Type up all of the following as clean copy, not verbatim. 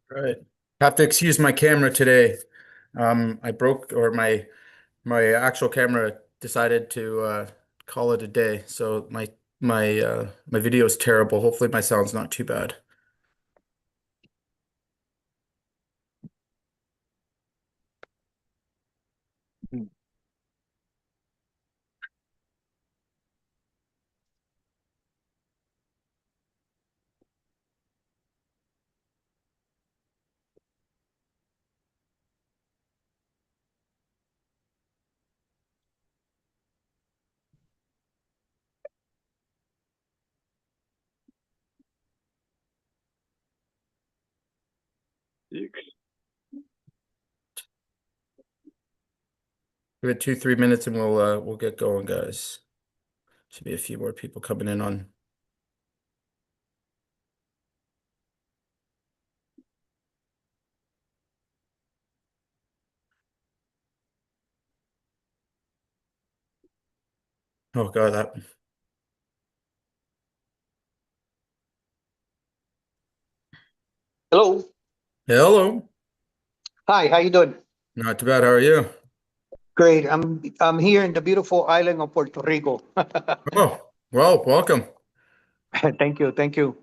Right. Have to excuse my camera today. I broke or my actual camera decided to call it a day. So my video is terrible. Hopefully my sound's not too bad. Give it 2, 3 minutes and we'll get going, guys. Should be a few more people coming in on. Oh God, that. Hello. Hello. Hi, how you doing? Not too bad. How are you? Great. I'm here in the beautiful island of Puerto Rico. Oh, well, welcome. Thank you. Thank you.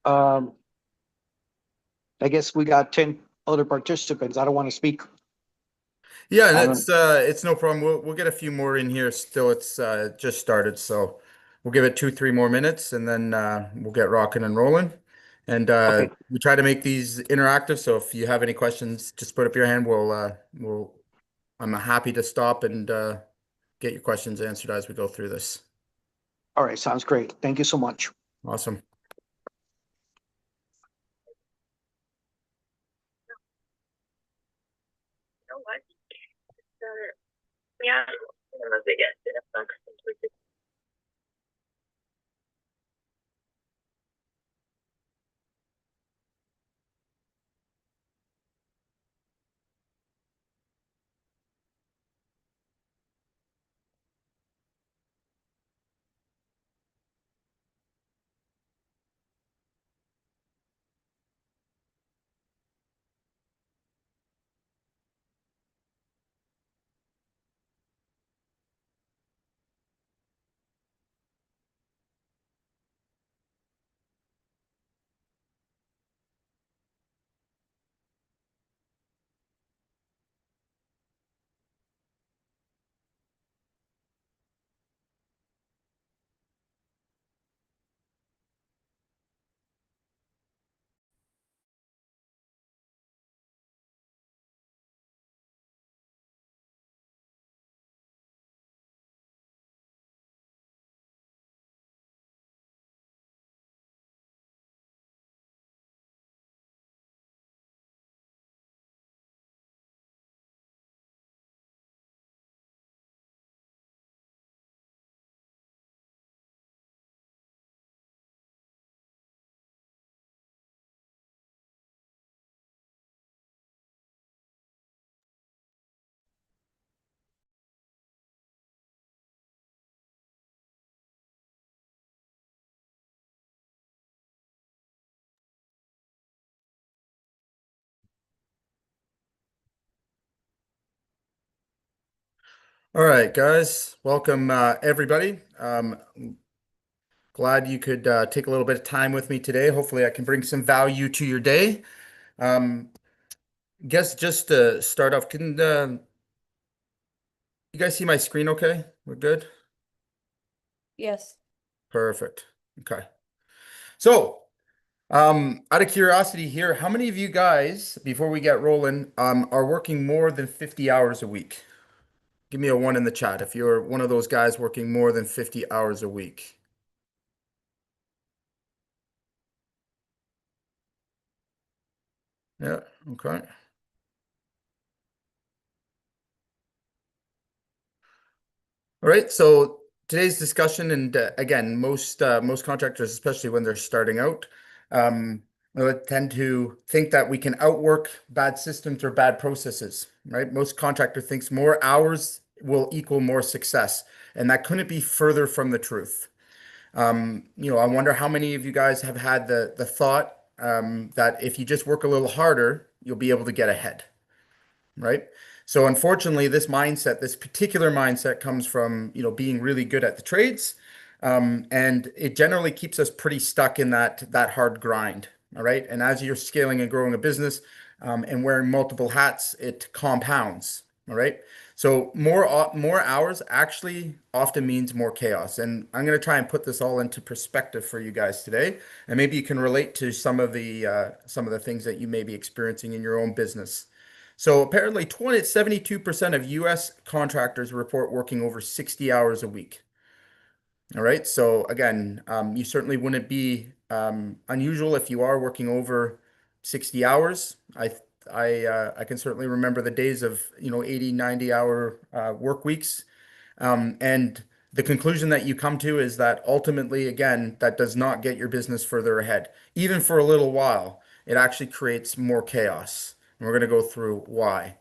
Um, I guess we got 10 other participants. I don't want to speak. Yeah, and I it's don't. uh it's no problem. We'll get a few more in here still. It's just started, so we'll give it 2, 3 more minutes and then we'll get rocking and rolling. And Okay. we try to make these interactive, so if you have any questions, just put up your hand. We'll I'm happy to stop and get your questions answered as we go through this. All right. Sounds great. Thank you so much. Awesome. Know what? Yeah, unless they get it affects. All right, guys. Welcome everybody. Glad you could take a little bit of time with me today. Hopefully I can bring some value to your day. Um, Guess just to start off, can you guys see my screen okay? We're good? Yes. Perfect. Okay. So, out of curiosity here, how many of you guys, before we get rolling, are working more than 50 hours a week? Give me a one in the chat if you're one of those guys working more than 50 hours a week. Yeah, okay. All right, so today's discussion, and again, most contractors, especially when they're starting out, um, tend to think that we can outwork bad systems or bad processes, right? Most contractor thinks more hours will equal more success, and that couldn't be further from the truth. I wonder how many of you guys have had the thought, that if you just work a little harder, you'll be able to get ahead, right? So unfortunately, this particular mindset comes from, being really good at the trades. And it generally keeps us pretty stuck in that hard grind. All right. And as you're scaling and growing a business, and wearing multiple hats, it compounds. All right. So more hours actually often means more chaos. And I'm going to try and put this all into perspective for you guys today. And maybe you can relate to some of the things that you may be experiencing in your own business. So apparently 72% of US contractors report working over 60 hours a week. All right. So again, you certainly wouldn't be unusual if you are working over 60 hours. I can certainly remember the days of, 80, 90-hour work weeks. And the conclusion that you come to is that ultimately, again, that does not get your business further ahead. Even for a little while, it actually creates more chaos. And we're going to go through why.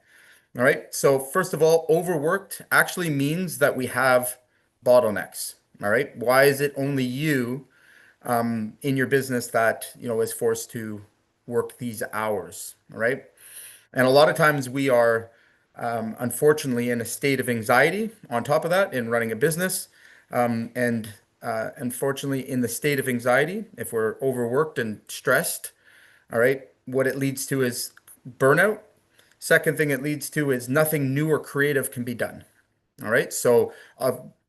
All right. So first of all, overworked actually means that we have bottlenecks. All right. Why is it only you in your business that, is forced to work these hours? All right. And a lot of times we are, unfortunately, in a state of anxiety on top of that in running a business. And unfortunately, in the state of anxiety, if we're overworked and stressed, all right, what it leads to is burnout. Second thing it leads to is nothing new or creative can be done. All right. So,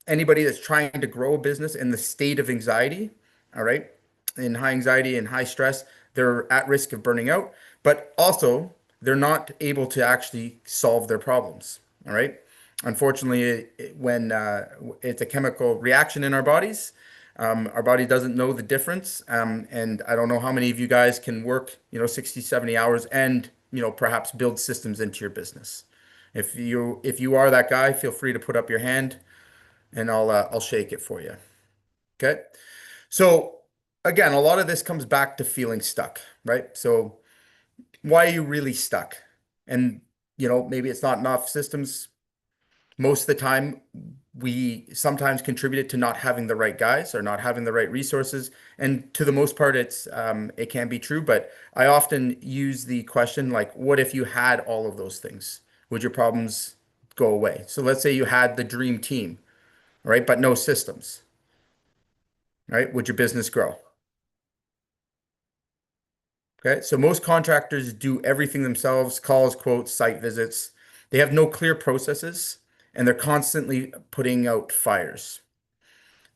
anybody that's trying to grow a business in the state of anxiety, all right, in high anxiety and high stress, they're at risk of burning out, but also they're not able to actually solve their problems. All right. Unfortunately, when it's a chemical reaction in our body doesn't know the difference. And I don't know how many of you guys can work, 60, 70 hours and, perhaps build systems into your business. If you are that guy, feel free to put up your hand and I'll shake it for you. Okay. So again, a lot of this comes back to feeling stuck, right? So why are you really stuck? And maybe it's not enough systems. Most of the time, we sometimes contribute it to not having the right guys or not having the right resources. And to the most part, it can be true. But I often use the question like, what if you had all of those things? Would your problems go away? So let's say you had the dream team, right? But no systems, right? Would your business grow? Okay. So most contractors do everything themselves, calls, quotes, site visits. They have no clear processes and they're constantly putting out fires.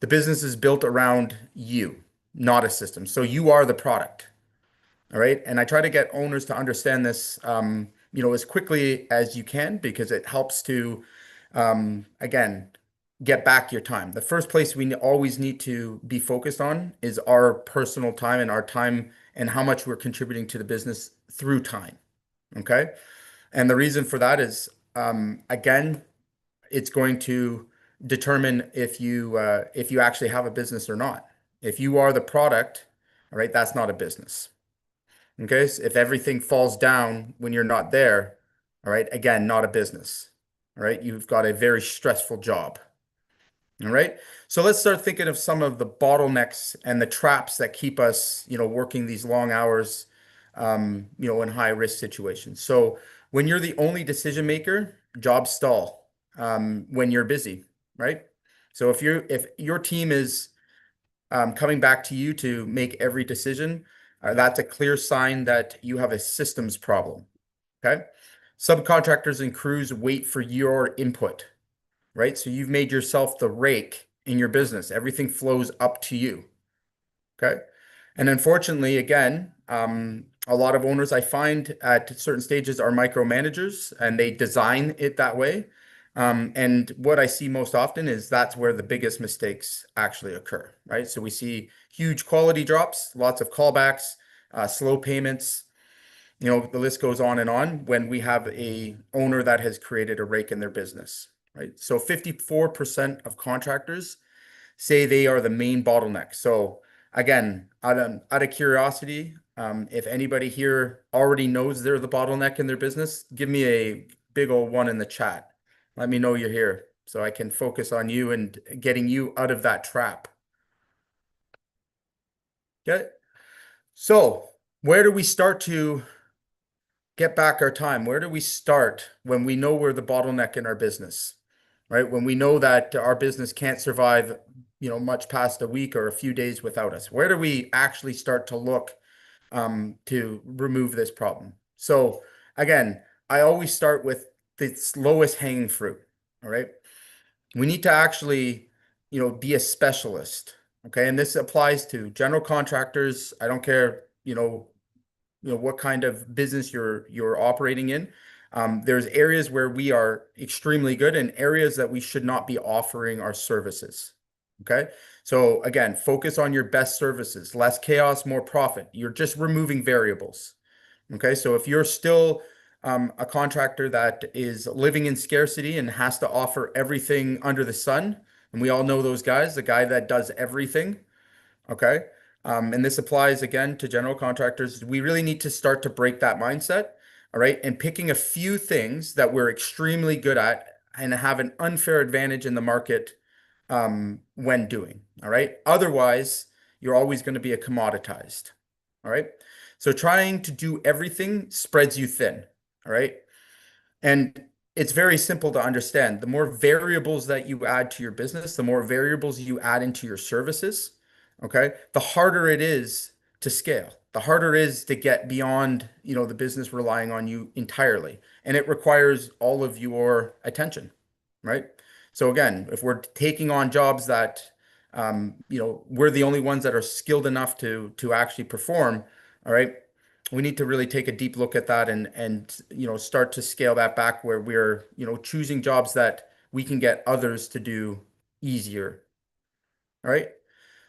The business is built around you, not a system. So you are the product. All right. And I try to get owners to understand this, as quickly as you can because it helps to, again, get back your time. The first place we always need to be focused on is our personal time and our time and how much we're contributing to the business through time. Okay. And the reason for that is, again, it's going to determine if you actually have a business or not. If you are the product, all right, that's not a business. Okay, so if everything falls down when you're not there, all right, again, not a business. All right, you've got a very stressful job. All right, so let's start thinking of some of the bottlenecks and the traps that keep us, working these long hours, in high risk situations. So when you're the only decision maker, jobs stall, when you're busy, right? So if your team is coming back to you to make every decision, that's a clear sign that you have a systems problem. Okay. Subcontractors and crews wait for your input, right? So you've made yourself the rake in your business. Everything flows up to you. Okay. And unfortunately, again, a lot of owners I find at certain stages are micromanagers and they design it that way. And what I see most often is that's where the biggest mistakes actually occur, right? So we see huge quality drops, lots of callbacks, slow payments, the list goes on and on when we have a owner that has created a rake in their business, right? So 54% of contractors say they are the main bottleneck. So again, out of curiosity, if anybody here already knows they're the bottleneck in their business, give me a big old one in the chat. Let me know you're here so I can focus on you and getting you out of that trap. Okay. So where do we start to get back our time? Where do we start when we know we're the bottleneck in our business, right? When we know that our business can't survive, much past a week or a few days without us. Where do we actually start to look to remove this problem? So again, I always start with the lowest hanging fruit. All right. We need to actually, be a specialist. Okay. And this applies to general contractors. I don't care, what kind of business you're operating in. There's areas where we are extremely good and areas that we should not be offering our services. Okay. So again, focus on your best services, less chaos, more profit. You're just removing variables. Okay. So if you're still a contractor that is living in scarcity and has to offer everything under the sun, and we all know those guys, the guy that does everything. Okay. And this applies again to general contractors. We really need to start to break that mindset. All right. And picking a few things that we're extremely good at and have an unfair advantage in the market when doing. All right. Otherwise, you're always going to be a commoditized. All right. So trying to do everything spreads you thin. All right. And it's very simple to understand. The more variables that you add to your business, the more variables you add into your services, okay, the harder it is to scale. The harder it is to get beyond, the business relying on you entirely. And it requires all of your attention, right? So again, if we're taking on jobs that, we're the only ones that are skilled enough to actually perform, all right, we need to really take a deep look at that and start to scale that back where we're choosing jobs that we can get others to do easier. All right.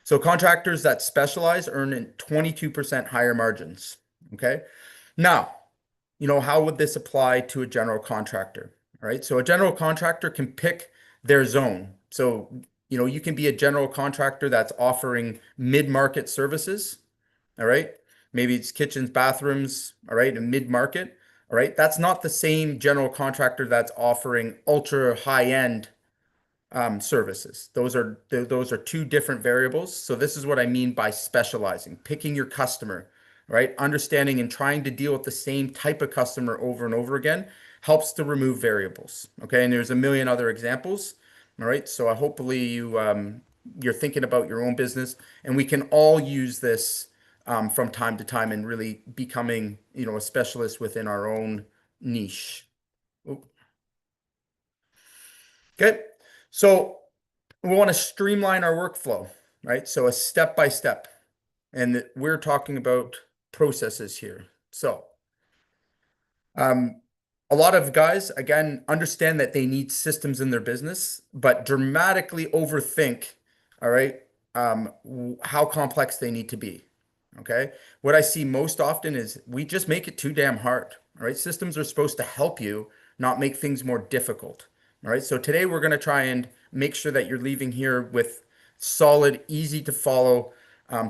So contractors that specialize earn in 22% higher margins. Okay. Now, how would this apply to a general contractor? All right. So a general contractor can pick their zone. So, you can be a general contractor that's offering mid-market services. All right. Maybe it's kitchens, bathrooms, all right, and mid-market. All right. That's not the same general contractor that's offering ultra high-end services. Those are two different variables. So this is what I mean by specializing, picking your customer, right? Understanding and trying to deal with the same type of customer over and over again helps to remove variables. Okay. And there's a million other examples. All right. So hopefully you're thinking about your own business, and we can all use this from time to time and really becoming, a specialist within our own niche. Okay. So we want to streamline our workflow, right? So a step by step. And we're talking about processes here. So um, a lot of guys, again, understand that they need systems in their business, but dramatically overthink, all right, how complex they need to be. Okay. What I see most often is we just make it too damn hard. All right. Systems are supposed to help you, not make things more difficult. All right. So today we're going to try and make sure that you're leaving here with solid, easy to follow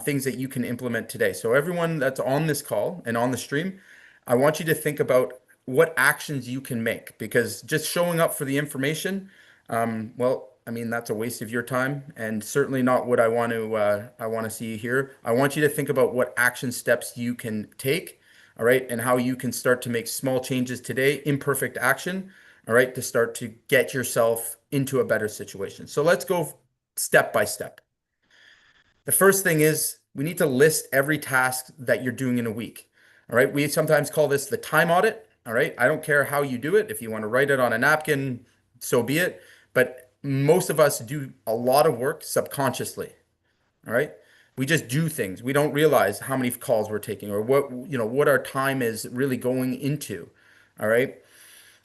things that you can implement today. So everyone that's on this call and on the stream, I want you to think about what actions you can make, because just showing up for the information, well, I mean, that's a waste of your time and certainly not what I want to see here. I want you to think about what action steps you can take, all right, and how you can start to make small changes today, imperfect action, all right, to start to get yourself into a better situation. So let's go step by step. The first thing is we need to list every task that you're doing in a week. All right. We sometimes call this the time audit. All right. I don't care how you do it. If you want to write it on a napkin, so be it. But most of us do a lot of work subconsciously. All right. We just do things. We don't realize how many calls we're taking or what our time is really going into. All right.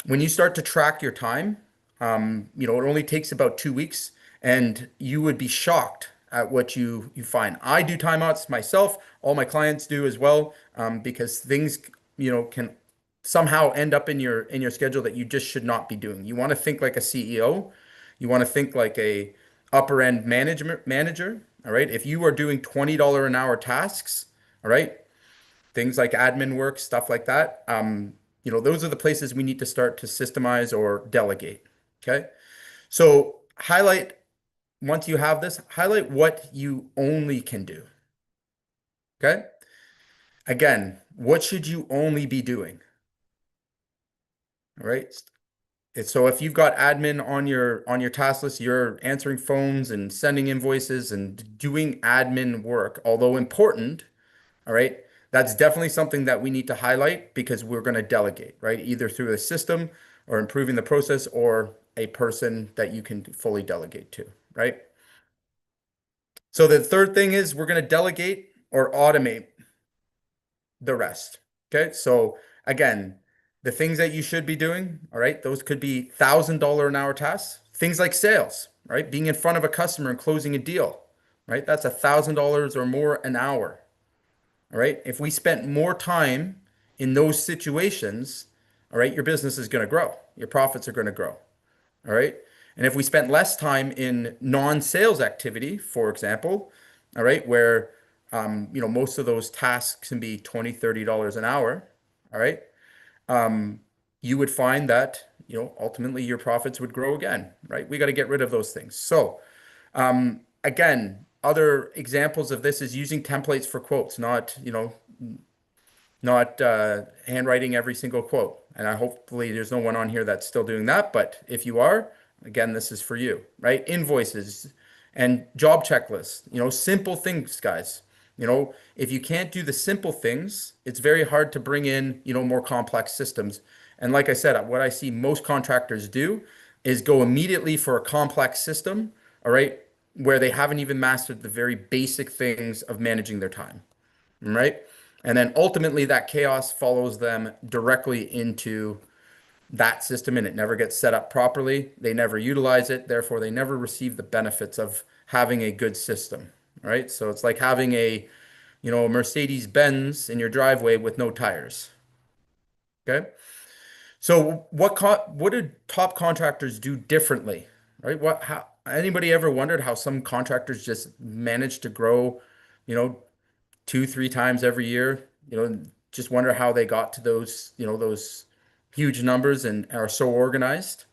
When you start to track your time, it only takes about 2 weeks, and you would be shocked at what you find. I do timeouts myself. All my clients do as well, because things, can somehow end up in your schedule that you just should not be doing. You want to think like a CEO. You want to think like a upper end management manager. All right. If you are doing $20 an hour tasks, all right, things like admin work, stuff like that. Those are the places we need to start to systemize or delegate. Okay. So once you have this, highlight what you only can do. Okay. again, what should you only be doing? All right. So if you've got admin on your task list, you're answering phones and sending invoices and doing admin work, although important, all right, that's definitely something that we need to highlight because we're going to delegate, right? Either through a system or improving the process or a person that you can fully delegate to, right? So the third thing is we're going to delegate or automate the rest. Okay. So again, the things that you should be doing, all right, those could be $1,000 an hour tasks. Things like sales, right? Being in front of a customer and closing a deal, right? That's $1,000 or more an hour. All right. If we spent more time in those situations, all right, your business is going to grow. Your profits are going to grow. All right. And if we spent less time in non-sales activity, for example, all right, where most of those tasks can be $20, $30 an hour, all right, you would find that, ultimately your profits would grow again, right? We got to get rid of those things. So, again, other examples of this is using templates for quotes, not handwriting every single quote. And I hopefully there's no one on here that's still doing that. But if you are, again, this is for you, right? Invoices and job checklists, simple things, guys. If you can't do the simple things, it's very hard to bring in, more complex systems. And like I said, what I see most contractors do is go immediately for a complex system, all right, where they haven't even mastered the very basic things of managing their time, right? And then ultimately that chaos follows them directly into that system and it never gets set up properly. They never utilize it. Therefore, they never receive the benefits of having a good system, right? So it's like having a, Mercedes Benz in your driveway with no tires. Okay. So what do top contractors do differently, right? How anybody ever wondered how some contractors just manage to grow, you know, two, three times every year. Just wonder how they got to those huge numbers and are so organized.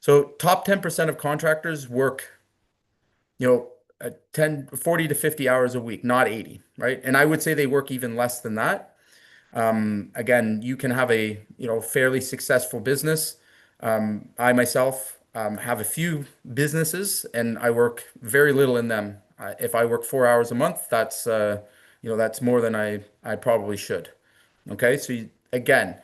So top 10% of contractors work, 40 to 50 hours a week, not 80, right? And I would say they work even less than that. Again, you can have a, fairly successful business. I myself have a few businesses and I work very little in them. If I work 4 hours a month, that's more than I probably should. Okay, so again,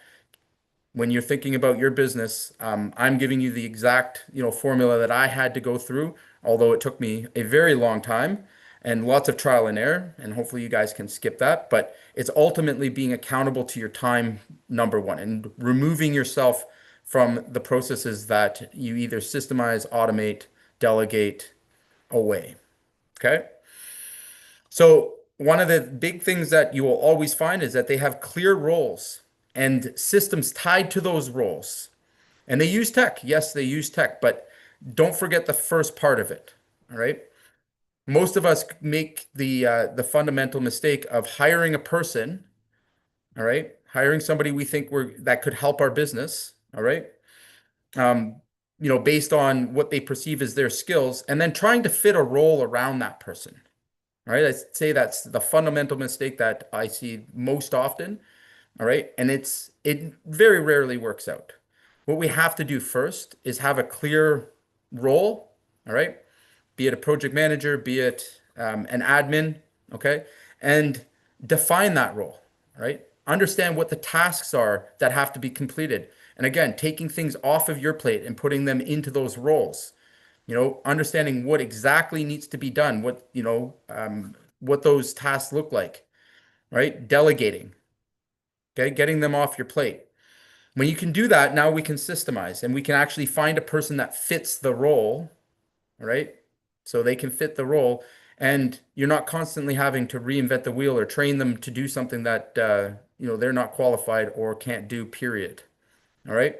when you're thinking about your business, I'm giving you the exact, formula that I had to go through, although it took me a very long time and lots of trial and error, and hopefully you guys can skip that. But it's ultimately being accountable to your time, number one, and removing yourself from the processes that you either systemize, automate, delegate away. Okay. So one of the big things that you will always find is that they have clear roles and systems tied to those roles. And they use tech. Yes, they use tech, but don't forget the first part of it. All right. Most of us make the fundamental mistake of hiring a person. All right. Hiring somebody we think that could help our business. All right. Um, based on what they perceive as their skills, and then trying to fit a role around that person. All right. I say that's the fundamental mistake that I see most often. All right. And it very rarely works out. What we have to do first is have a clear role. All right. Be it a project manager, be it an admin. Okay. And define that role. All right. Understand what the tasks are that have to be completed. And again, taking things off of your plate and putting them into those roles. Understanding what exactly needs to be done, what those tasks look like, right? Delegating, okay, getting them off your plate. When you can do that, now we can systemize and we can actually find a person that fits the role, right? So they can fit the role and you're not constantly having to reinvent the wheel or train them to do something that, they're not qualified or can't do, period. All right.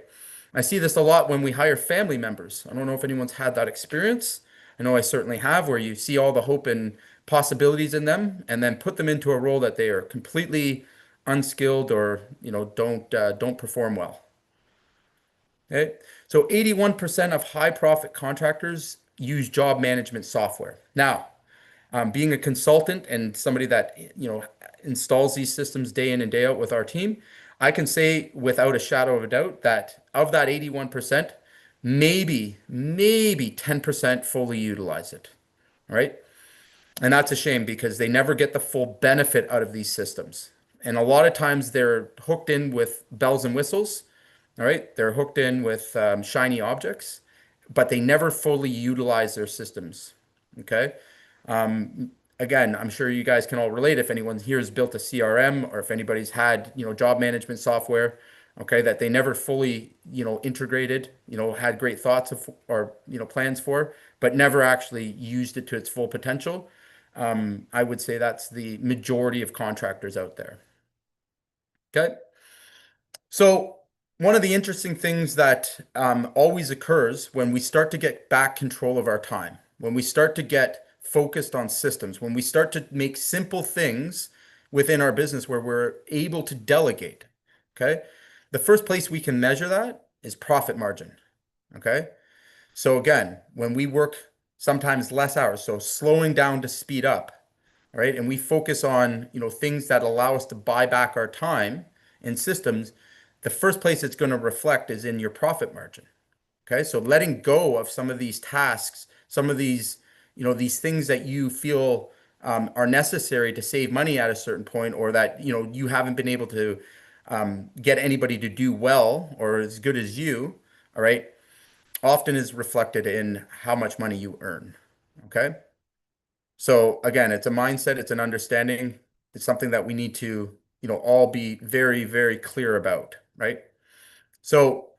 I see this a lot when we hire family members. I don't know if anyone's had that experience. I know I certainly have, where you see all the hope and possibilities in them and then put them into a role that they are completely unskilled or, don't perform well. Okay. So 81% of high profit contractors use job management software. Now, Being a consultant and somebody that, installs these systems day in and day out with our team, I can say without a shadow of a doubt that of that 81%, maybe 10% fully utilize it, right? And that's a shame because they never get the full benefit out of these systems. And a lot of times they're hooked in with bells and whistles, all right? They're hooked in with shiny objects, but they never fully utilize their systems, okay? Again, I'm sure you guys can all relate if anyone here has built a CRM or if anybody's had, job management software, okay, that they never fully, integrated, had great thoughts of or, plans for, but never actually used it to its full potential. I would say that's the majority of contractors out there. Okay. So one of the interesting things that always occurs when we start to get back control of our time, when we start to get focused on systems, when we start to make simple things within our business where we're able to delegate, okay? The first place we can measure that is profit margin, okay? So again, when we work sometimes less hours, so slowing down to speed up, right? And we focus on, things that allow us to buy back our time in systems, the first place it's going to reflect is in your profit margin. Okay? So letting go of some of these tasks, some of these, these things that you feel are necessary to save money at a certain point, or that, you haven't been able to get anybody to do well or as good as you, all right, often is reflected in how much money you earn. Okay? So again, it's a mindset, it's an understanding, it's something that we need to, all be very, very clear about, right? So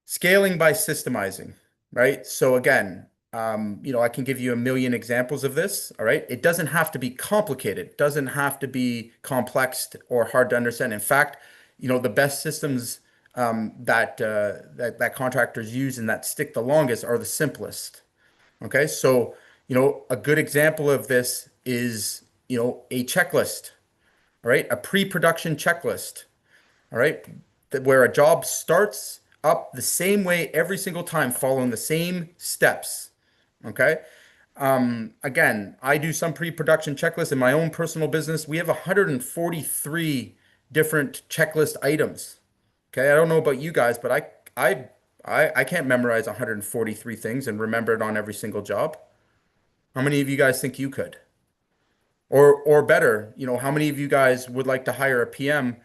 scaling by systemizing, right? So again, I can give you a million examples of this, all right? It doesn't have to be complicated, it doesn't have to be complex or hard to understand. In fact, the best systems that contractors use and that stick the longest are the simplest. Okay, so a good example of this is a checklist, all right, a pre-production checklist, all right, where a job starts up the same way every single time, following the same steps. Okay, again, I do some pre-production checklists in my own personal business. We have 143 different checklist items. Okay, I don't know about you guys, but I can't memorize 143 things and remember it on every single job. How many of you guys think you could? Or better, how many of you guys would like to hire a PM,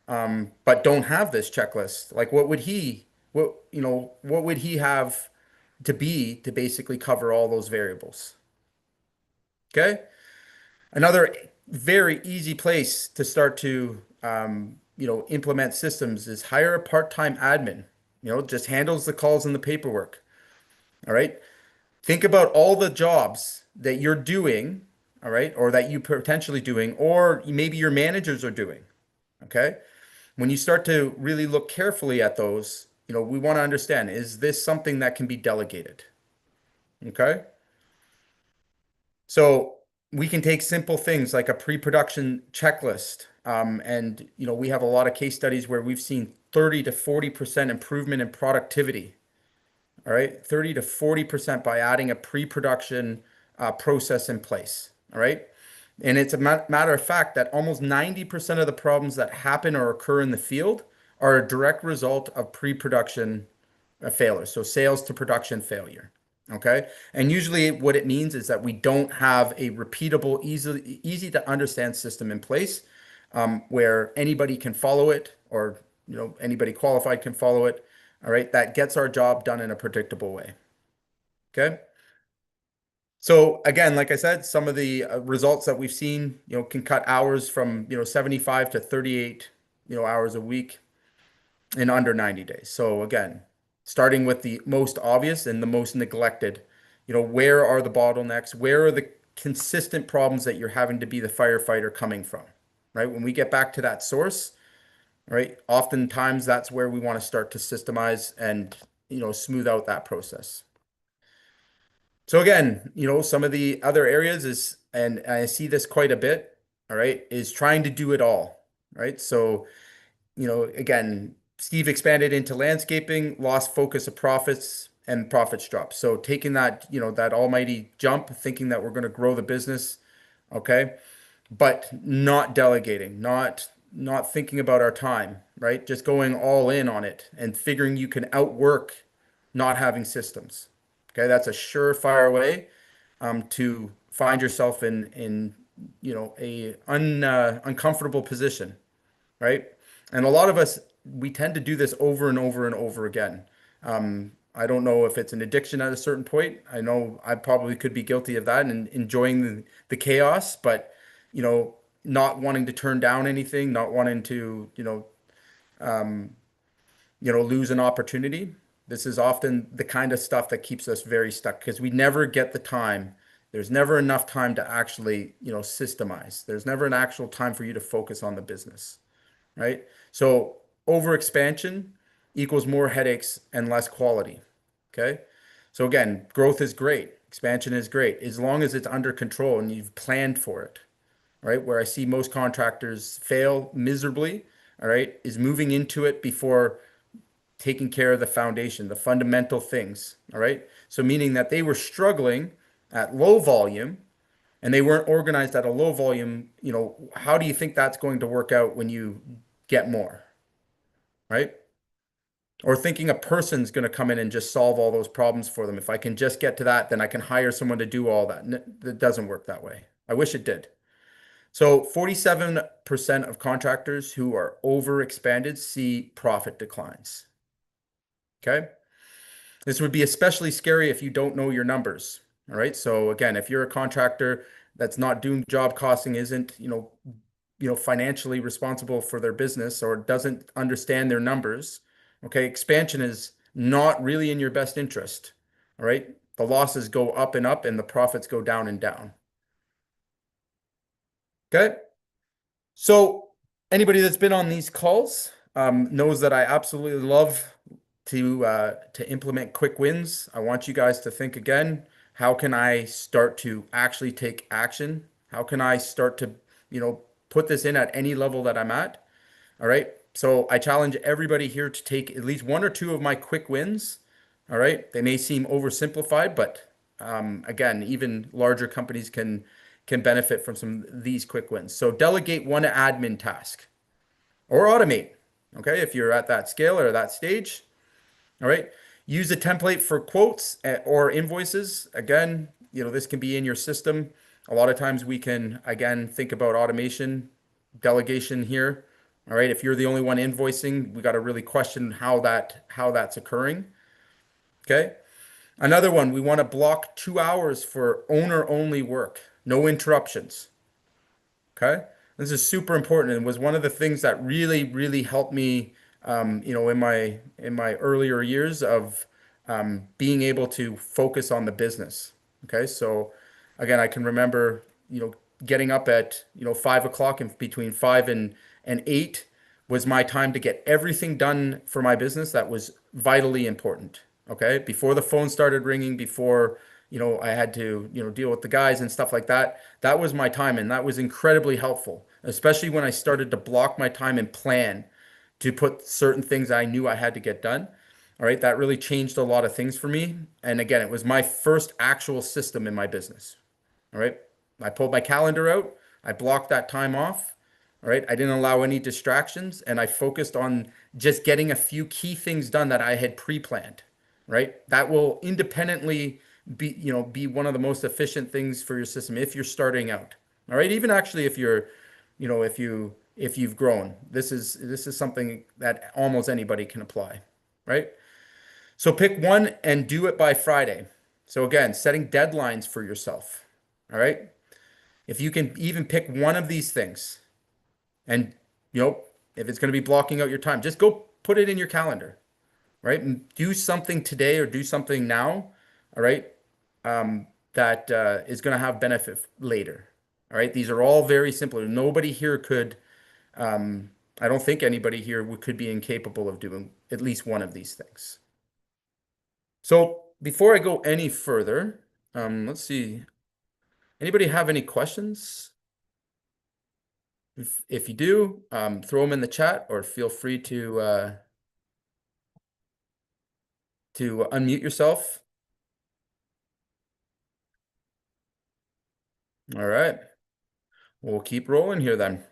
but don't have this checklist? Like what would he have to be to basically cover all those variables? Okay. Another very easy place to start to, implement systems is hire a part-time admin, just handles the calls and the paperwork. All right. Think about all the jobs that you're doing, all right, or that you potentially doing, or maybe your managers are doing. Okay. When you start to really look carefully at those, we want to understand, is this something that can be delegated? Okay. So we can take simple things like a pre-production checklist. And we have a lot of case studies where we've seen 30 to 40% improvement in productivity. All right, 30 to 40% by adding a pre-production process in place. All right. And it's a matter of fact that almost 90% of the problems that happen or occur in the field are a direct result of pre-production failure. So sales to production failure. Okay. And usually what it means is that we don't have a repeatable, easy to understand system in place where anybody can follow it, or, anybody qualified can follow it. All right. That gets our job done in a predictable way. Okay. So again, like I said, some of the results that we've seen, can cut hours from, 75 to 38, hours a week in under 90 days. So again, starting with the most obvious and the most neglected, where are the bottlenecks? Where are the consistent problems that you're having to be the firefighter coming from, right? When we get back to that source, right, oftentimes that's where we want to start to systemize and, smooth out that process. So again, some of the other areas is, and I see this quite a bit, all right, is trying to do it all, right? So, again, Steve expanded into landscaping, lost focus of profits, and profits drop. So taking that, that almighty jump, thinking that we're going to grow the business, okay, but not delegating, not thinking about our time, right? Just going all in on it and figuring you can outwork not having systems. Okay, that's a surefire way to find yourself in a uncomfortable position, right? And a lot of us, we tend to do this over and over and over again. I don't know if it's an addiction at a certain point. I know I probably could be guilty of that and enjoying the chaos, but not wanting to turn down anything, not wanting to, lose an opportunity. This is often the kind of stuff that keeps us very stuck because we never get the time. There's never enough time to actually, systemize. There's never an actual time for you to focus on the business, right? So over expansion equals more headaches and less quality. Okay. So again, growth is great. Expansion is great as long as it's under control and you've planned for it, right? Where I see most contractors fail miserably, all right, is moving into it before taking care of the foundation, the fundamental things, all right? So meaning that they were struggling at low volume and they weren't organized at a low volume, how do you think that's going to work out when you get more, right? Or thinking a person's going to come in and just solve all those problems for them. If I can just get to that, then I can hire someone to do all that. It doesn't work that way. I wish it did. So 47% of contractors who are overexpanded see profit declines. Okay. This would be especially scary if you don't know your numbers. All right. So again, if you're a contractor that's not doing job costing, isn't, financially responsible for their business or doesn't understand their numbers, okay, expansion is not really in your best interest. All right. The losses go up and up and the profits go down and down. Okay. So anybody that's been on these calls knows that I absolutely love to implement quick wins. I want you guys to think again, how can I start to actually take action? How can I start to, put this in at any level that I'm at? All right. So I challenge everybody here to take at least one or two of my quick wins. All right. They may seem oversimplified, but again, even larger companies can benefit from some of these quick wins. So delegate one admin task or automate. Okay. If you're at that scale or that stage, all right. Use a template for quotes or invoices. Again, this can be in your system. A lot of times we can, again, think about automation, delegation here. All right. If you're the only one invoicing, we got to really question how that's occurring. Okay. Another one, we want to block 2 hours for owner only work, no interruptions. Okay. This is super important and was one of the things that really, really helped me, in my earlier years of being able to focus on the business. Okay. So again, I can remember, getting up at, 5 o'clock and between 5 and 8 was my time to get everything done for my business that was vitally important. Okay. Before the phone started ringing, before, I had to, deal with the guys and stuff like that. That was my time. And that was incredibly helpful, especially when I started to block my time and plan to put certain things I knew I had to get done. All right. That really changed a lot of things for me. And again, it was my first actual system in my business. All right. I pulled my calendar out. I blocked that time off. All right. I didn't allow any distractions and I focused on just getting a few key things done that I had pre-planned. Right. That will independently be one of the most efficient things for your system if you're starting out. All right. Even actually if you're, if you've grown, this is something that almost anybody can apply. Right. So pick one and do it by Friday. So again, setting deadlines for yourself. All right. If you can even pick one of these things and, if it's going to be blocking out your time, just go put it in your calendar, right? And do something today or do something now, all right, that is going to have benefit later. All right. These are all very simple. Nobody here could, I don't think anybody here could be incapable of doing at least one of these things. So before I go any further, let's see. Anybody have any questions? If you do, throw them in the chat or feel free to to unmute yourself. All right. We'll keep rolling here then.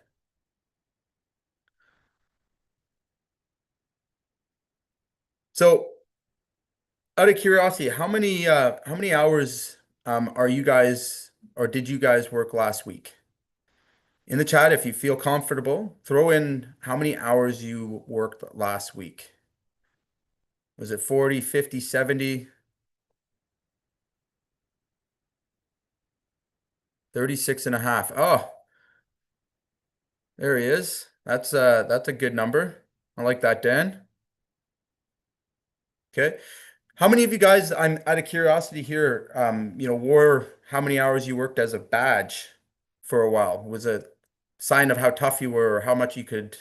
So, out of curiosity, how many hours are you guys or did you guys work last week? In the chat, if you feel comfortable, throw in how many hours you worked last week. Was it 40, 50, 70, 36 and a half? Oh, there he is. That's a good number. I like that, Dan. Okay. How many of you guys, I'm out of curiosity here, wore how many hours you worked as a badge for a while? Was a sign of how tough you were or how much you could,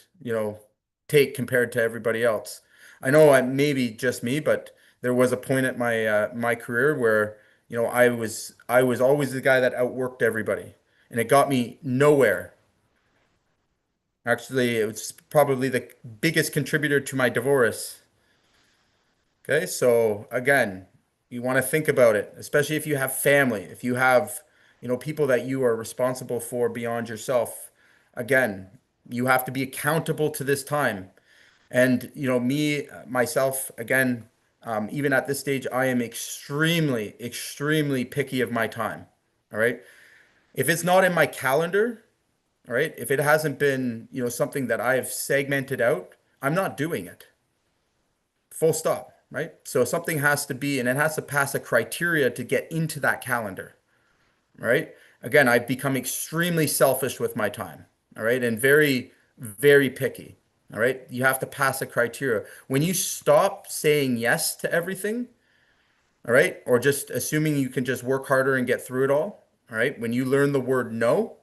take compared to everybody else. I know I maybe just me, but there was a point at my career where, I was always the guy that outworked everybody, and it got me nowhere. Actually, it was probably the biggest contributor to my divorce. Okay, so again, you want to think about it, especially if you have family, if you have, people that you are responsible for beyond yourself. Again, you have to be accountable to this time. And, me, myself, again, even at this stage, I am extremely, extremely picky of my time. All right. If it's not in my calendar, all right, if it hasn't been, something that I've segmented out, I'm not doing it. Full stop, right? So something has to be, and it has to pass a criteria to get into that calendar, right? Again, I've become extremely selfish with my time, all right, and very, very picky, all right? You have to pass a criteria. When you stop saying yes to everything, all right, or just assuming you can just work harder and get through it all right, when you learn the word no,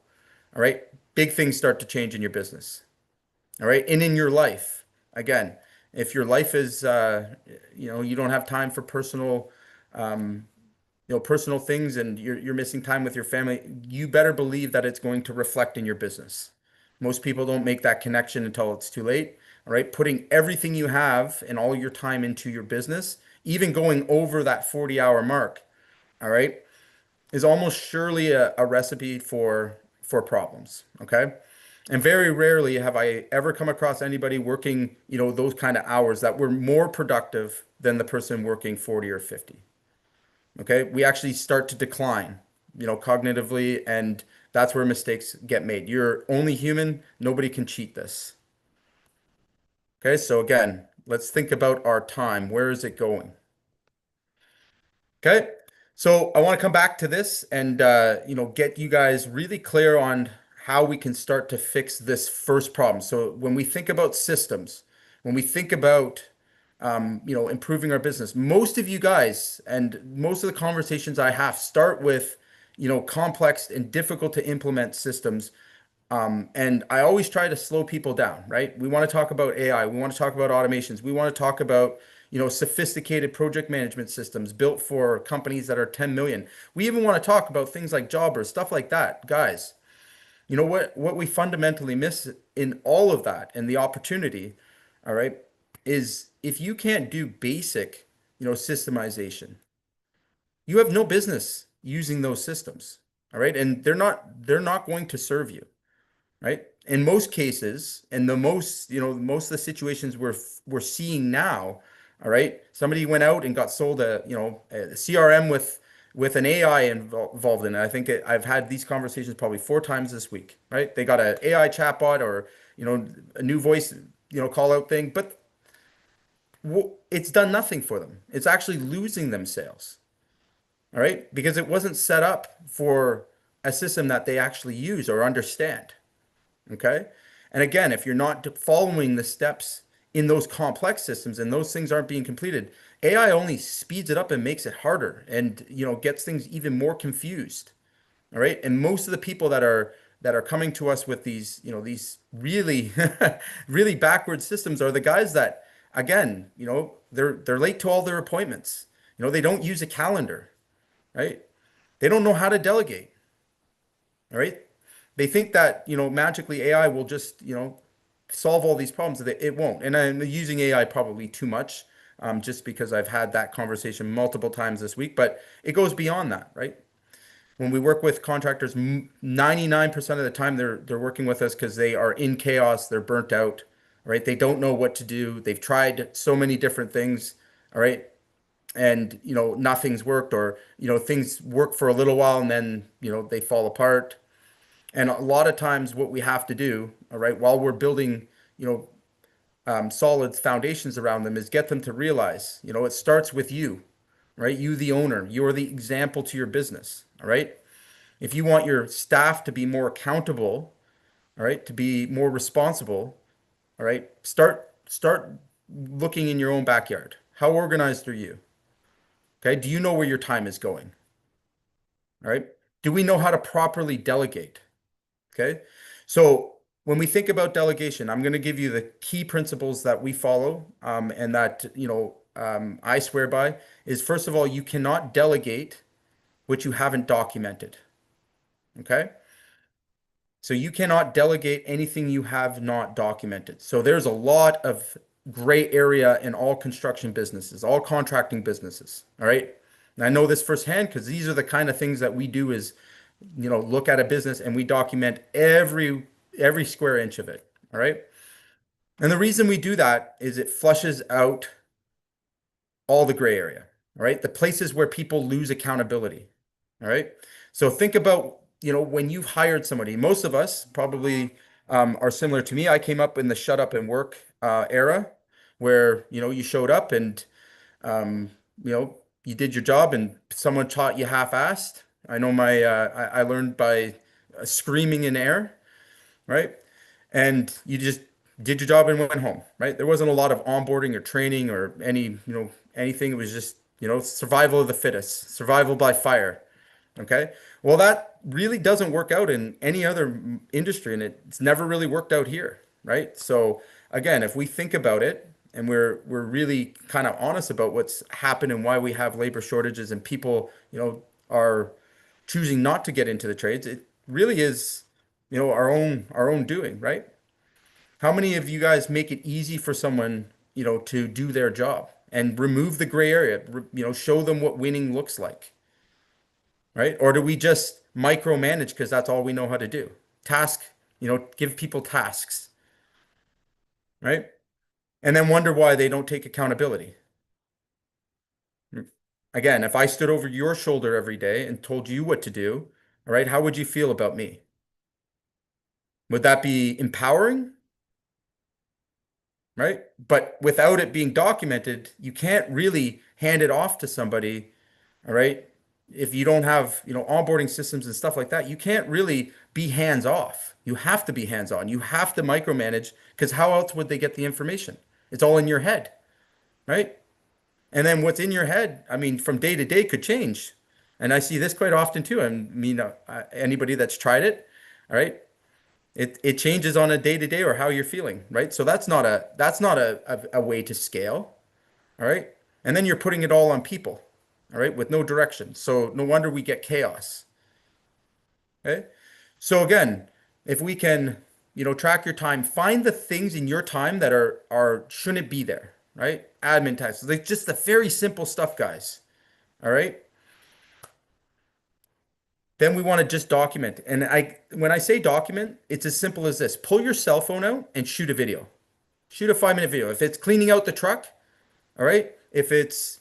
all right, big things start to change in your business. All right. And in your life, again, if your life is, you don't have time for um, personal things and you're missing time with your family, you better believe that it's going to reflect in your business. Most people don't make that connection until it's too late. All right. Putting everything you have and all your time into your business, even going over that 40-hour mark, all right, is almost surely a recipe for problems. Okay. And very rarely have I ever come across anybody working, those kind of hours that were more productive than the person working 40 or 50. Okay. We actually start to decline, cognitively, and that's where mistakes get made. You're only human. Nobody can cheat this. Okay. So again, let's think about our time. Where is it going? Okay. So I want to come back to this and get you guys really clear on how we can start to fix this first problem. So when we think about systems, when we think about improving our business, most of you guys and most of the conversations I have start with, complex and difficult to implement systems, and I always try to slow people down, right? We want to talk about AI. We want to talk about automations. We want to talk about, sophisticated project management systems built for companies that are 10 million. We even want to talk about things like jobbers, stuff like that. Guys, you know what we fundamentally miss in all of that and the opportunity, all right, is if you can't do basic, systemization, you have no business using those systems. All right. And they're not going to serve you, right? In most cases, and most of the situations we're seeing now, all right, somebody went out and got sold a CRM with an AI involved in it. I think I've had these conversations probably 4 times this week, right? They got an AI chatbot or a new voice call out thing, but it's done nothing for them. It's actually losing them sales, all right, because it wasn't set up for a system that they actually use or understand. Okay. And again, if you're not following the steps in those complex systems and those things aren't being completed, AI only speeds it up and makes it harder and, gets things even more confused. All right. And most of the people that are coming to us with these, these really, really backward systems are the guys that, again, they're late to all their appointments. They don't use a calendar, right? They don't know how to delegate. All right. They think that, magically AI will just, solve all these problems. It won't. And I'm using AI probably too much. just because I've had that conversation multiple times this week, but it goes beyond that, right? When we work with contractors, 99% of the time they're working with us because they are in chaos, they're burnt out, right? They don't know what to do. They've tried so many different things, all right? And nothing's worked, or things work for a little while and then they fall apart. And a lot of times what we have to do, all right, while we're building solid foundations around them, is get them to realize it starts with you, right? You, the owner, you're the example to your business, all right? If you want your staff to be more accountable, all right, to be more responsible, all right, start looking in your own backyard. How organized are you? Okay, do you know where your time is going? All right, do we know how to properly delegate? Okay, so when we think about delegation, I'm going to give you the key principles that we follow, and that I swear by. Is, first of all, you cannot delegate what you haven't documented. Okay. So you cannot delegate anything you have not documented. So there's a lot of gray area in all construction businesses, all contracting businesses. All right. And I know this firsthand because these are the kind of things that we do is, look at a business and we document every square inch of it. All right. And the reason we do that is it flushes out all the gray area. All right. The places where people lose accountability. All right. So think about, when you've hired somebody, most of us probably are similar to me. I came up in the shut up and work era where, you showed up and, you did your job and someone taught you half-assed. I know I learned by screaming in air, right? And you just did your job and went home, right? There wasn't a lot of onboarding or training or anything. It was just, survival of the fittest, survival by fire. Okay. Well, that really doesn't work out in any other industry, and it's never really worked out here, right? So again, if we think about it and we're really kind of honest about what's happened and why we have labor shortages and people, are choosing not to get into the trades, it really is, our own doing, right? How many of you guys make it easy for someone, to do their job and remove the gray area, show them what winning looks like? Right? Or do we just micromanage because that's all we know how to do? Task, give people tasks, right? And then wonder why they don't take accountability. Again, if I stood over your shoulder every day and told you what to do, all right, how would you feel about me? Would that be empowering? Right? But without it being documented, you can't really hand it off to somebody, all right? If you don't have, onboarding systems and stuff like that, you can't really be hands off. You have to be hands on. You have to micromanage because how else would they get the information? It's all in your head, right? And then what's in your head, I mean, from day to day could change. And I see this quite often too. I mean, anybody that's tried it, all right, it changes on a day to day or how you're feeling, right? So that's not a way to scale, all right? And then you're putting it all on people, all right, with no direction. So no wonder we get chaos. Okay. So again, if we can, track your time, find the things in your time that are shouldn't be there, right? Admin tasks, like just the very simple stuff, guys. All right. Then we want to just document. And when I say document, it's as simple as this. Pull your cell phone out and shoot a video. Shoot a 5-minute video. If it's cleaning out the truck, all right? If it's,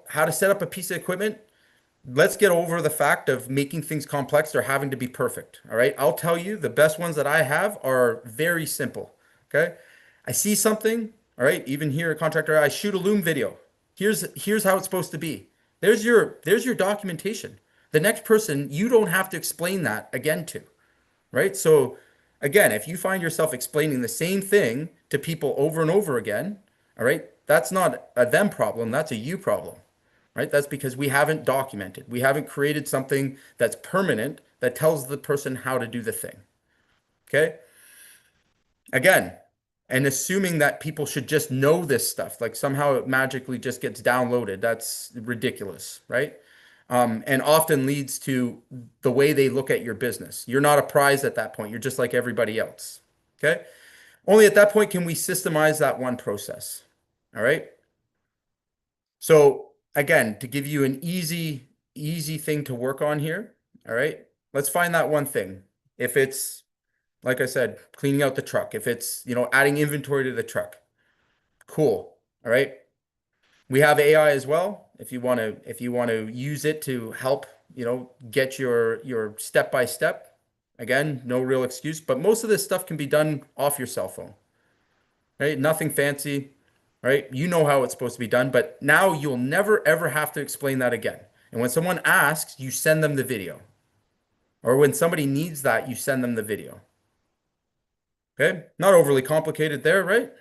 how to set up a piece of equipment, let's get over the fact of making things complex or having to be perfect. All right. I'll tell you the best ones that I have are very simple. Okay. I see something. All right. Even here at Contractor, I shoot a loom video. Here's how it's supposed to be. There's your documentation. The next person, you don't have to explain that again to, right? So again, if you find yourself explaining the same thing to people over and over again, all right, that's not a them problem. That's a you problem. Right? That's because we haven't documented. We haven't created something that's permanent that tells the person how to do the thing. Okay? Again, and assuming that people should just know this stuff, like somehow it magically just gets downloaded, that's ridiculous, right? And often leads to the way they look at your business. You're not a prize at that point. You're just like everybody else. Okay? Only at that point can we systemize that one process. All right? So again, to give you an easy thing to work on here, all right, let's find that one thing. If it's, like I said, cleaning out the truck, if it's, adding inventory to the truck, cool. All right. We have AI as well. If you want to use it to help, get your step by step. Again, no real excuse, but most of this stuff can be done off your cell phone, right? Nothing fancy, right? You know how it's supposed to be done, but now you'll never ever have to explain that again. And when someone asks, you send them the video. Or when somebody needs that, you send them the video. Okay? Not overly complicated there, right?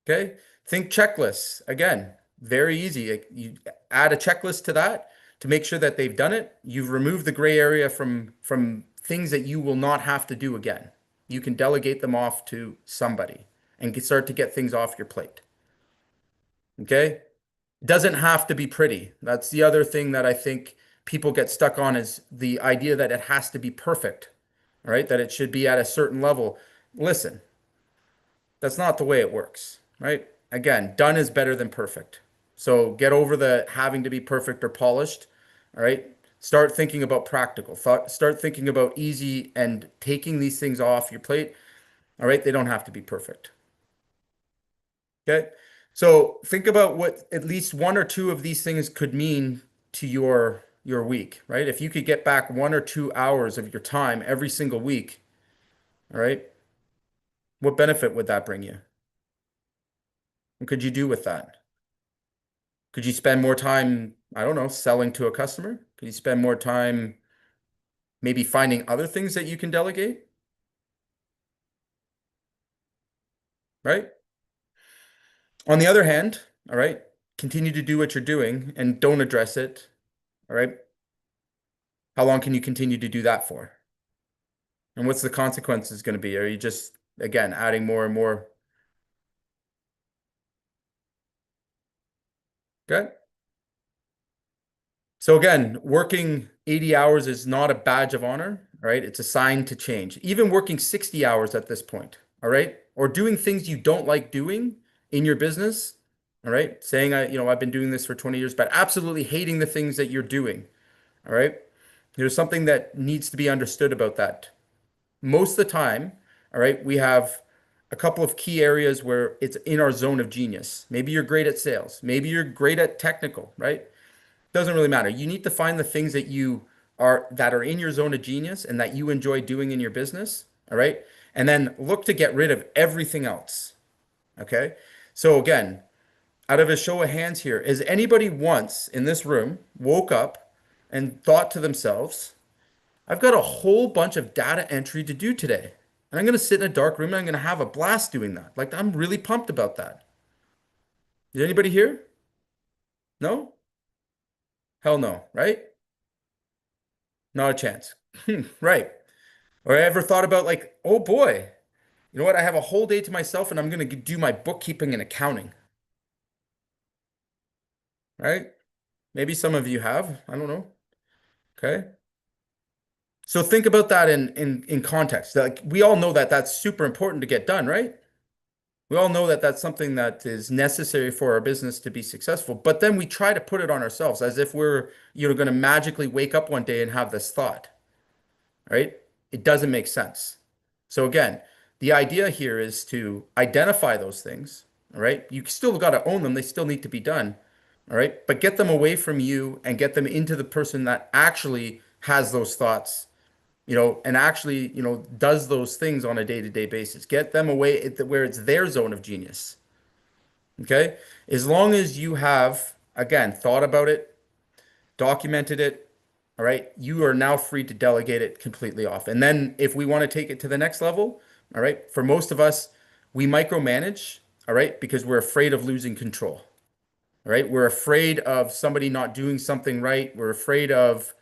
Okay. Think checklists. Again, very easy. You add a checklist to that to make sure that they've done it. You've removed the gray area from things that you will not have to do again. You can delegate them off to somebody and start to get things off your plate. Okay? It doesn't have to be pretty. That's the other thing that I think people get stuck on is the idea that it has to be perfect, right? That it should be at a certain level. Listen, that's not the way it works, right? Again, done is better than perfect. So get over the having to be perfect or polished, all right? Start thinking about practical. Start thinking about easy and taking these things off your plate, all right? They don't have to be perfect. Okay? So think about what at least one or two of these things could mean to your week, right? If you could get back 1 or 2 hours of your time every single week, all right? What benefit would that bring you? What could you do with that? Could you spend more time, I don't know, selling to a customer? Could you spend more time maybe finding other things that you can delegate? Right? On the other hand, all right, continue to do what you're doing and don't address it. All right. How long can you continue to do that for? And what's the consequences going to be? Are you just, again, adding more and more? Okay. So again, working 80 hours is not a badge of honor, right? It's a sign to change. Even working 60 hours at this point, all right? Or doing things you don't like doing in your business, all right? Saying I've been doing this for 20 years, but absolutely hating the things that you're doing, all right? There's something that needs to be understood about that. Most of the time, all right, we have a couple of key areas where it's in our zone of genius. Maybe you're great at sales. Maybe you're great at technical, right? Doesn't really matter. You need to find the things that are in your zone of genius and that you enjoy doing in your business, all right? And then look to get rid of everything else. Okay? So again, out of a show of hands here, is anybody once in this room woke up and thought to themselves, I've got a whole bunch of data entry to do today. And I'm going to sit in a dark room and I'm going to have a blast doing that. Like I'm really pumped about that. Is anybody here? No? Hell no, right? Not a chance. Right. Or I ever thought about like, oh boy, you know what? I have a whole day to myself and I'm going to do my bookkeeping and accounting. Right? Maybe some of you have. I don't know. Okay. So think about that in context. Like we all know that that's super important to get done, right? We all know that that's something that is necessary for our business to be successful. But then we try to put it on ourselves as if we're, going to magically wake up one day and have this thought. Right? It doesn't make sense. So again, the idea here is to identify those things, all right? You still got to own them. They still need to be done, all right? But get them away from you and get them into the person that actually has those thoughts, and actually, does those things on a day-to-day basis. Get them away where it's their zone of genius. Okay? As long as you have, again, thought about it, documented it, all right, you are now free to delegate it completely off. And then if we want to take it to the next level, all right, for most of us, we micromanage, all right, because we're afraid of losing control. All right, we're afraid of somebody not doing something right. We're afraid of,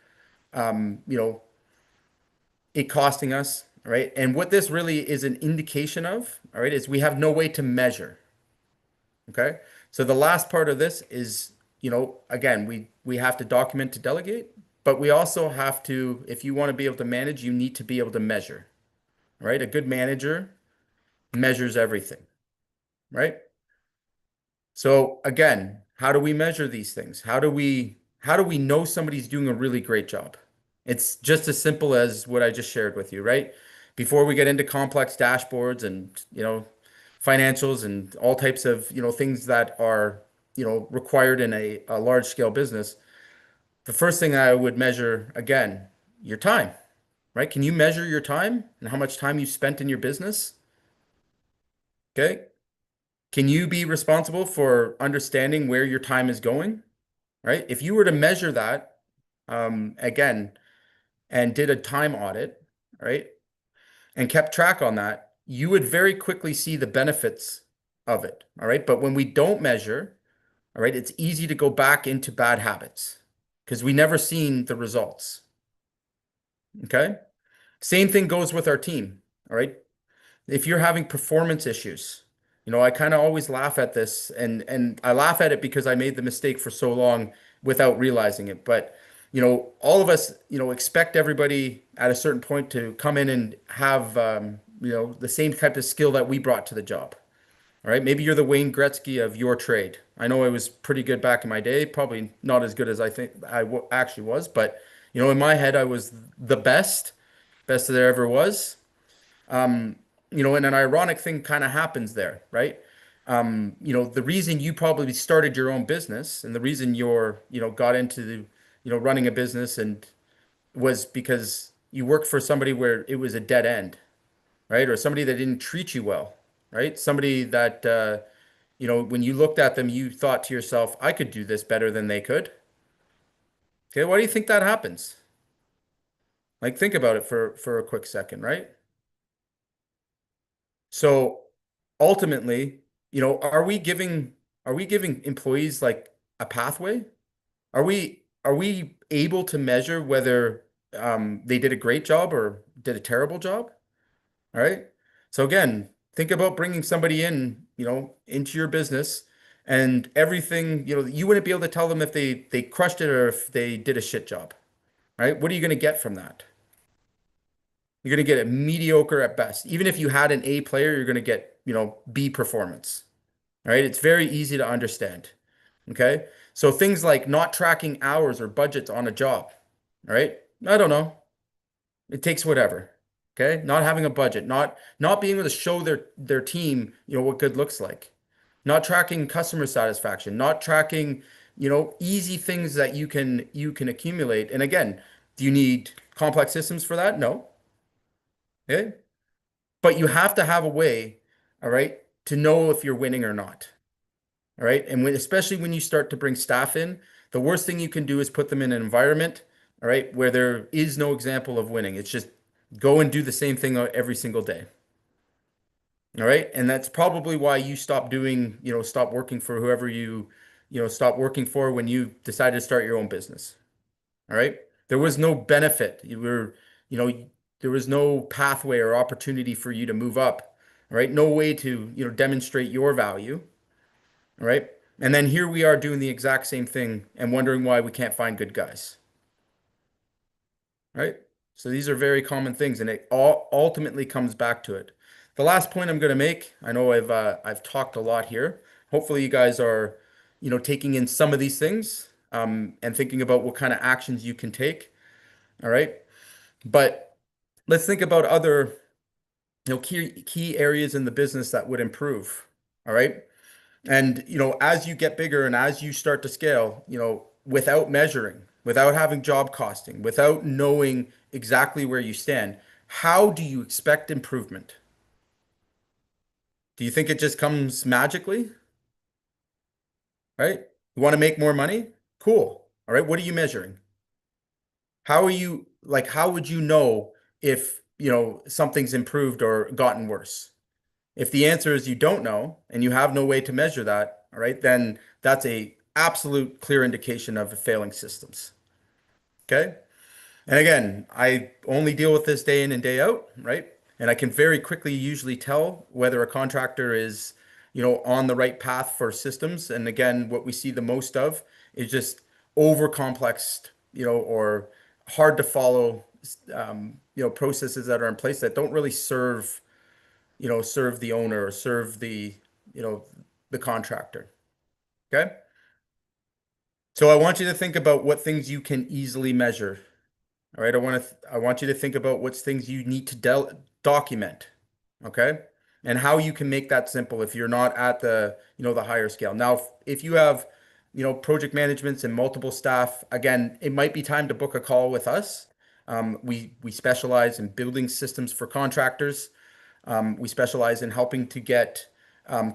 it costing us, all right? And what this really is an indication of, all right, is we have no way to measure. Okay. So the last part of this is, again, we have to document to delegate, but we also have to, if you want to be able to manage, you need to be able to measure, right? A good manager measures everything, right? So again, how do we measure these things? How do we know somebody's doing a really great job? It's just as simple as what I just shared with you, right? Before we get into complex dashboards and, financials and all types of, things that are, required in a large scale business, the first thing I would measure again, your time, right? Can you measure your time and how much time you spent in your business? Okay. Can you be responsible for understanding where your time is going, right? If you were to measure that, again, and did a time audit, right, and kept track on that, you would very quickly see the benefits of it, all right? But when we don't measure, all right, it's easy to go back into bad habits because we never seen the results, okay? Same thing goes with our team, all right? If you're having performance issues, I kind of always laugh at this and I laugh at it because I made the mistake for so long without realizing it. But, all of us, expect everybody at a certain point to come in and have, the same type of skill that we brought to the job. All right. Maybe you're the Wayne Gretzky of your trade. I know I was pretty good back in my day, probably not as good as I think actually was, but, in my head, I was the best that there ever was. And an ironic thing kind of happens there, right? The reason you probably started your own business and the reason got into running a business and was because you worked for somebody where it was a dead end, right? Or somebody that didn't treat you well, right? Somebody that, when you looked at them, you thought to yourself, I could do this better than they could. Okay, why do you think that happens? Like, think about it for a quick second, right? So ultimately, are we giving employees like a pathway? Are we able to measure whether they did a great job or did a terrible job? All right. So again, think about bringing somebody in, into your business and everything, you wouldn't be able to tell them if they crushed it or if they did a shit job, right? What are you going to get from that? You're going to get a mediocre at best. Even if you had an A player, you're going to get, B performance. All right. It's very easy to understand. Okay. So things like not tracking hours or budgets on a job. All right. I don't know. It takes whatever. Okay. Not having a budget, not being able to show their team, what good looks like. Not tracking customer satisfaction, not tracking, easy things that you can accumulate. And again, do you need complex systems for that? No. Okay. But you have to have a way, all right, to know if you're winning or not. All right. And especially when you start to bring staff in, the worst thing you can do is put them in an environment, all right, where there is no example of winning. It's just go and do the same thing every single day. All right. And that's probably why you stop working for whoever stop working for when you decided to start your own business. All right. There was no benefit. You know, there was no pathway or opportunity for you to move up. All right. No way to, demonstrate your value. All right. And then here we are doing the exact same thing and wondering why we can't find good guys. Right. So these are very common things, and it all ultimately comes back to it. The last point I'm going to make, I know I've talked a lot here. Hopefully you guys are, taking in some of these things, and thinking about what kind of actions you can take. All right. But let's think about other, key areas in the business that would improve. All right. And, as you get bigger and as you start to scale, without measuring, without having job costing, without knowing exactly where you stand, how do you expect improvement? Do you think it just comes magically? Right? You want to make more money? Cool. All right. What are you measuring? How would you know if, something's improved or gotten worse? If the answer is you don't know and you have no way to measure that, all right, then that's a absolute clear indication of failing systems. Okay. And again, I only deal with this day in and day out, right? And I can very quickly usually tell whether a contractor is, on the right path for systems. And again, what we see the most of is just over complex, or hard to follow, processes that are in place that don't really serve the owner or serve the contractor. Okay. So I want you to think about what things you can easily measure. All right. I want you to think about what's things you need to document. Okay. And how you can make that simple if you're not at the, the higher scale. Now, if you have, project managements and multiple staff, again, it might be time to book a call with us. We specialize in building systems for contractors. We specialize in helping to get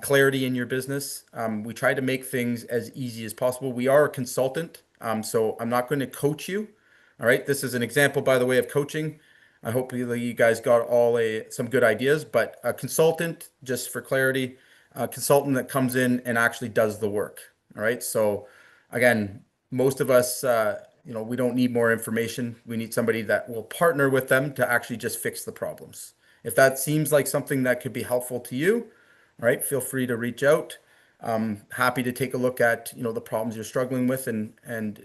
clarity in your business. We try to make things as easy as possible. We are a consultant, so I'm not going to coach you. All right. This is an example, by the way, of coaching. I hope you guys got some good ideas, but a consultant, just for clarity, a consultant that comes in and actually does the work. All right. So again, most of us, we don't need more information. We need somebody that will partner with them to actually just fix the problems. If that seems like something that could be helpful to you, all right, feel free to reach out. Happy to take a look at, the problems you're struggling with and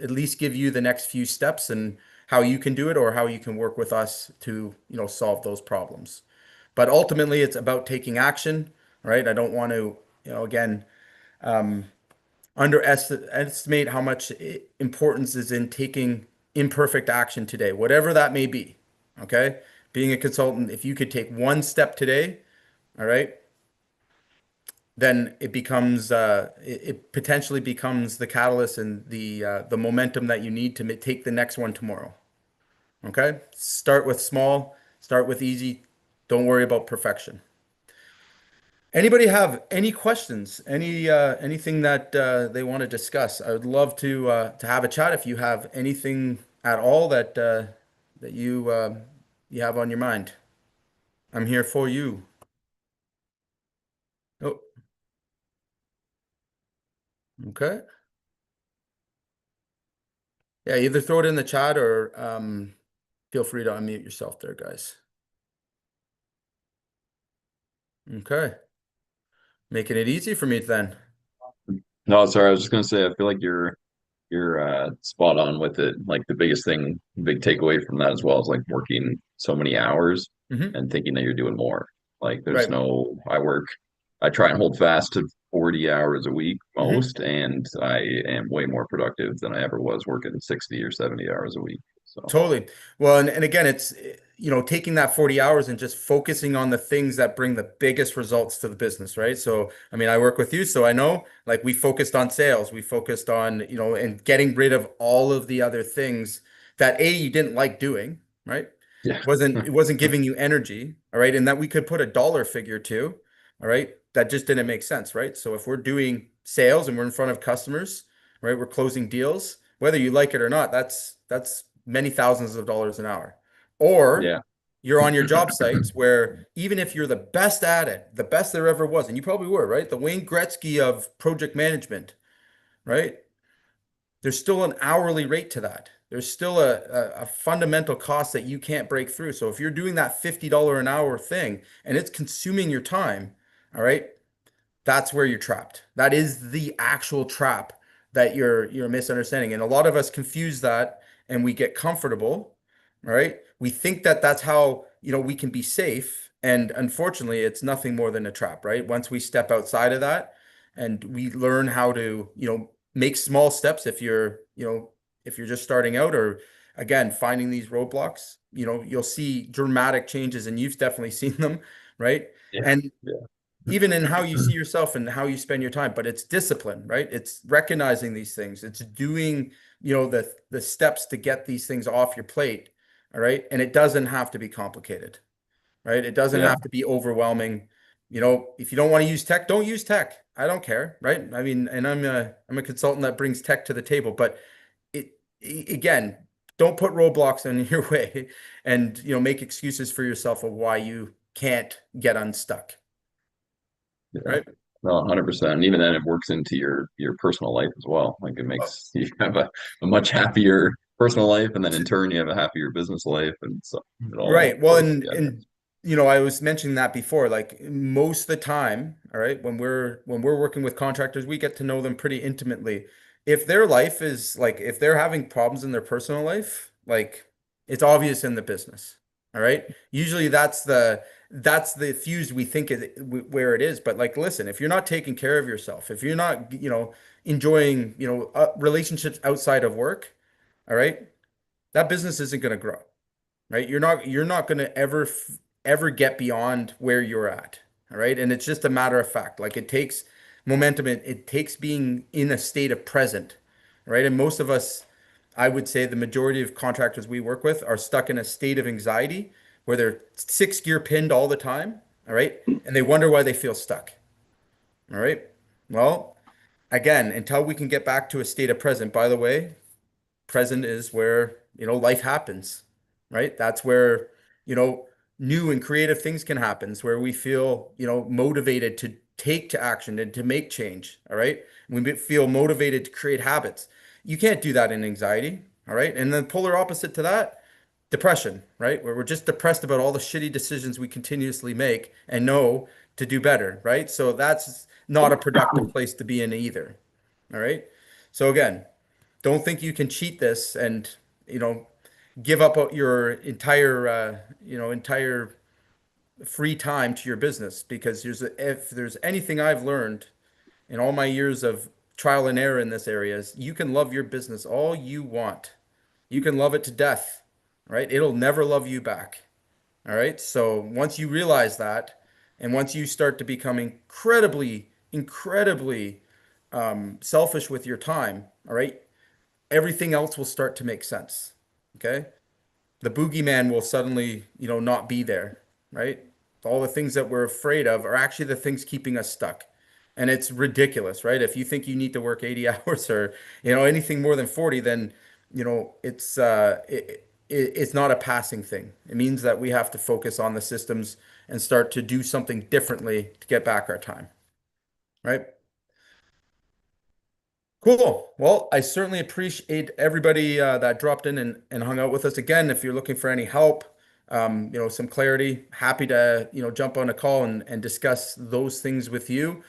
at least give you the next few steps and how you can do it or how you can work with us to, solve those problems. But ultimately, it's about taking action, right? I don't want to, again, underestimate how much importance is in taking imperfect action today, whatever that may be. Okay. Being a consultant, if you could take one step today, all right, then it potentially becomes the catalyst and the momentum that you need to take the next one tomorrow. Okay. Start with small, start with easy. Don't worry about perfection. Anybody have any questions? Anything that they want to discuss? I would love to have a chat if you have anything at all that you have on your mind. I'm here for you. Oh, okay. Yeah, either throw it in the chat or feel free to unmute yourself there, guys. Okay. Making it easy for me then. No, sorry, I was just gonna say I feel like you're spot on with it. Like the biggest thing, big takeaway from that as well is like working so many hours Hmm. and thinking that you're doing more. Like there's Right. no I try and hold fast to 40 hours a week Hmm. most, and I am way more productive than I ever was working 60 or 70 hours a week. So Totally. Well, and again, it's, taking that 40 hours and just focusing on the things that bring the biggest results to the business, right? So, I mean, I work with you, so I know like we focused on sales, we focused on, and getting rid of all of the other things that you didn't like doing, right? yeah. It wasn't giving you energy, all right? And that we could put a dollar figure to, all right? That just didn't make sense, right? So if we're doing sales and we're in front of customers, right? We're closing deals, whether you like it or not, that's many thousands of dollars an hour. Or Yeah. you're on your job sites where even if you're the best at it, the best there ever was, and you probably were, right? The Wayne Gretzky of project management, right? There's still an hourly rate to that. There's still a fundamental cost that you can't break through. So if you're doing that $50 an hour thing and it's consuming your time, all right, that's where you're trapped. That is the actual trap that you're misunderstanding. And a lot of us confuse that and we get comfortable, right? We think that that's how, we can be safe. And unfortunately, it's nothing more than a trap, right? Once we step outside of that and we learn how to, make small steps if you're just starting out or again, finding these roadblocks, you'll see dramatic changes and you've definitely seen them, right? Yeah. And Yeah. even in how you see yourself and how you spend your time, but it's discipline, right? It's recognizing these things. It's doing, the steps to get these things off your plate. All right. And it doesn't have to be complicated, right? It doesn't Yeah. have to be overwhelming. If you don't want to use tech, don't use tech. I don't care, right? I mean, and I'm a consultant that brings tech to the table, but again, don't put roadblocks in your way and, make excuses for yourself of why you can't get unstuck, Yeah. right? No, 100%. And even then it works into your personal life as well. Like it Oh, makes you have a much happier personal life, and then in turn you have a happier business life, and so it all right. Well, works and together. and I was mentioning that before, like most of the time, all right, when we're working with contractors, we get to know them pretty intimately. If their life is like if they're having problems in their personal life, like it's obvious in the business. All right. Usually that's the fuse we think is where it is. But like, listen, if you're not taking care of yourself, if you're not, enjoying, relationships outside of work, all right, that business isn't going to grow, right? You're not going to ever get beyond where you're at, all right? And it's just a matter of fact. Like it takes momentum, it takes being in a state of present, right? And most of us, I would say the majority of contractors we work with are stuck in a state of anxiety where they're six gear pinned all the time, all right? And they wonder why they feel stuck. All right. Well, again, until we can get back to a state of present, by the way, present is where, life happens, right? That's where, you know, new and creative things can happen. It's where we feel, motivated to take to action and to make change. All right. Feel motivated to create habits. You can't do that in anxiety. All right. And the polar opposite to that, depression, right? Where we're just depressed about all the shitty decisions we continuously make and know to do better, right? So that's not a productive place to be in either. All right. So again, don't think you can cheat this and, you know, give up your entire free time to your business because if there's anything I've learned in all my years of trial and error in this area is you can love your business all you want. You can love it to death, right? It'll never love you back. All right. So once you realize that, and once you start to become incredibly selfish with your time, all right, everything else will start to make sense. Okay. The boogeyman will suddenly, not be there, right? All the things that we're afraid of are actually the things keeping us stuck. And it's ridiculous, right? If you think you need to work 80 hours or, anything more than 40, then, it's not a passing thing. It means that we have to focus on the systems and start to do something differently to get back our time, right? Cool. Well, I certainly appreciate everybody that dropped in and hung out with us. Again, if you're looking for any help, some clarity, happy to, jump on a call and discuss those things with you.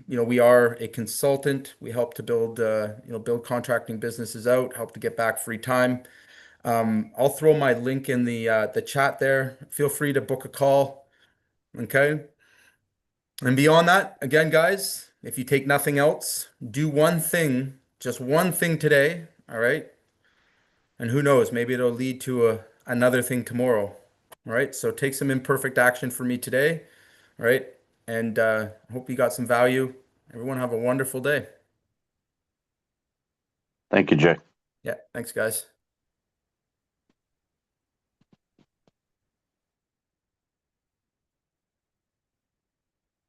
We are a consultant. We help to build contracting businesses out, help to get back free time. I'll throw my link in the chat there. Feel free to book a call. Okay. And beyond that, again, guys, if you take nothing else, do one thing, just one thing today. All right. And who knows, maybe it'll lead to another thing tomorrow. All right. So take some imperfect action for me today. All right. And hope you got some value. Everyone have a wonderful day. Thank you, Jay. Yeah. Thanks, guys.